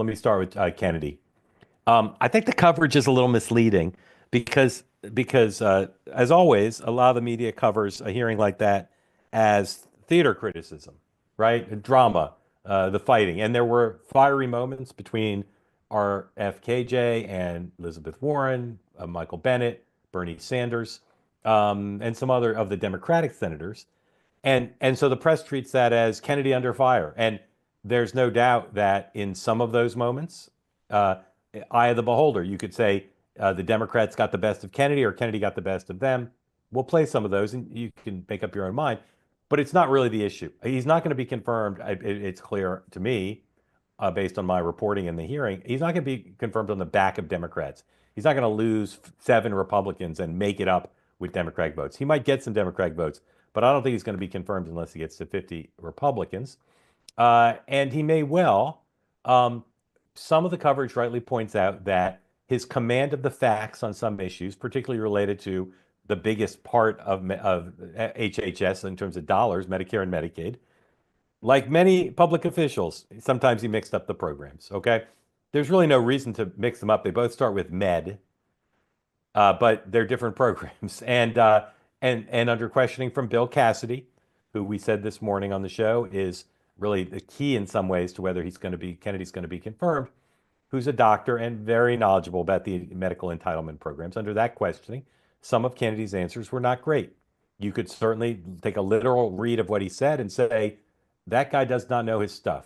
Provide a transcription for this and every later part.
me start with Kennedy. I think the coverage is a little misleading because as always, a lot of the media covers a hearing like that as theater criticism, right? Drama, the fighting, and there were fiery moments between RFKJ and Elizabeth Warren, Michael Bennet, Bernie Sanders, and some other of the Democratic senators. And so the press treats that as Kennedy under fire. And there's no doubt that in some of those moments, uh, eye of the beholder, you could say the Democrats got the best of Kennedy or Kennedy got the best of them. We'll play some of those and you can make up your own mind. But it's not really the issue. He's not going to be confirmed. It's clear to me, based on my reporting in the hearing, he's not going to be confirmed on the back of Democrats. He's not going to lose seven Republicans and make it up with Democratic votes. He might get some Democratic votes, but I don't think he's going to be confirmed unless he gets to 50 Republicans. And he may well. Some of the coverage rightly points out that his command of the facts on some issues, particularly related to the biggest part of HHS in terms of dollars, Medicare and Medicaid, like many public officials, sometimes he mixed up the programs. Okay. There's really no reason to mix them up. They both start with med, but they're different programs. And under questioning from Bill Cassidy, who we said this morning on the show is really the key in some ways to whether Kennedy's going to be confirmed, who's a doctor and very knowledgeable about the medical entitlement programs. Under that questioning, some of Kennedy's answers were not great. You could certainly take a literal read of what he said and say, that guy does not know his stuff.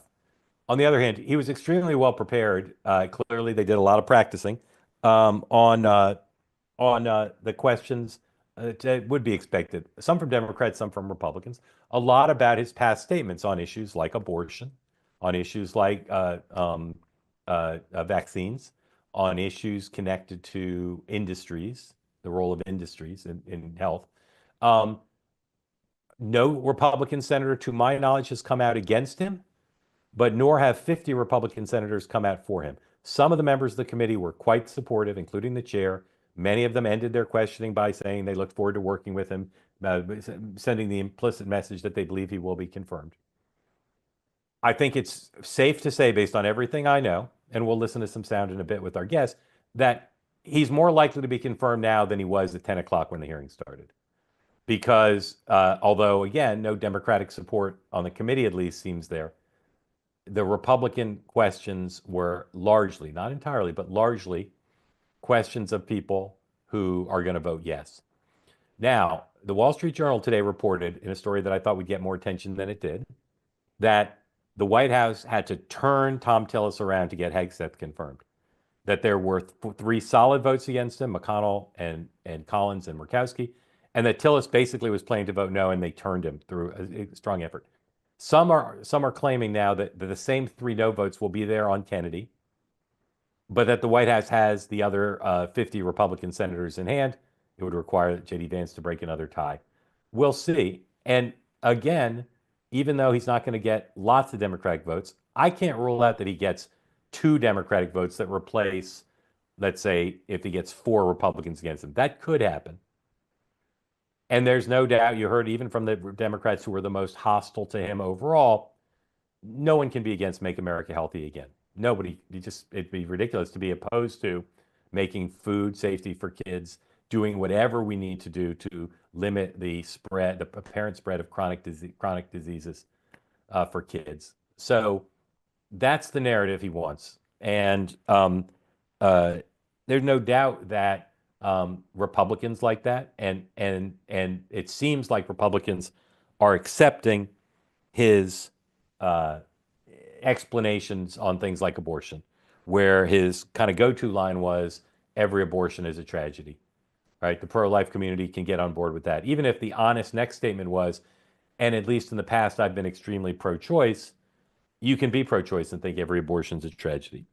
On the other hand, he was extremely well prepared. Clearly, they did a lot of practicing on the questions that would be expected, some from Democrats, some from Republicans, a lot about his past statements on issues like abortion, on issues like vaccines, on issues connected to industries, the role of industries in health. No Republican senator, to my knowledge, has come out against him, but nor have 50 Republican senators come out for him. Some of the members of the committee were quite supportive, including the chair. Many of them ended their questioning by saying they look forward to working with him, sending the implicit message that they believe he will be confirmed. I think it's safe to say, based on everything I know, and we'll listen to some sound in a bit with our guest, that he's more likely to be confirmed now than he was at 10 o'clock when the hearing started. Because although, again, no Democratic support on the committee at least seems there, the Republican questions were largely, not entirely, but largely questions of people who are going to vote yes. Now, the Wall Street Journal today reported in a story that I thought would get more attention than it did, that the White House had to turn Thom Tillis around to get Hegseth confirmed. That there were three solid votes against him, McConnell and Collins and Murkowski, and that Tillis basically was planning to vote no, and they turned him through a strong effort. Some are claiming now that the same three no votes will be there on Kennedy, but that the White House has the other 50 Republican senators in hand. It would require J.D. Vance to break another tie. We'll see. And again, even though he's not going to get lots of Democratic votes, I can't rule out that he gets two Democratic votes that replace, let's say, if he gets four Republicans against him. That could happen. And there's no doubt, you heard even from the Democrats who were the most hostile to him overall, no one can be against Make America Healthy Again. Nobody, it'd be ridiculous to be opposed to making food safety for kids, doing whatever we need to do to limit the apparent spread of chronic diseases for kids. So that's the narrative he wants. And there's no doubt that Republicans like that, and it seems like Republicans are accepting his explanations on things like abortion, where his kind of go-to line was, every abortion is a tragedy, right? The pro-life community can get on board with that. Even if the honest next statement was, and at least in the past, I've been extremely pro-choice, you can be pro-choice and think every abortion is a tragedy.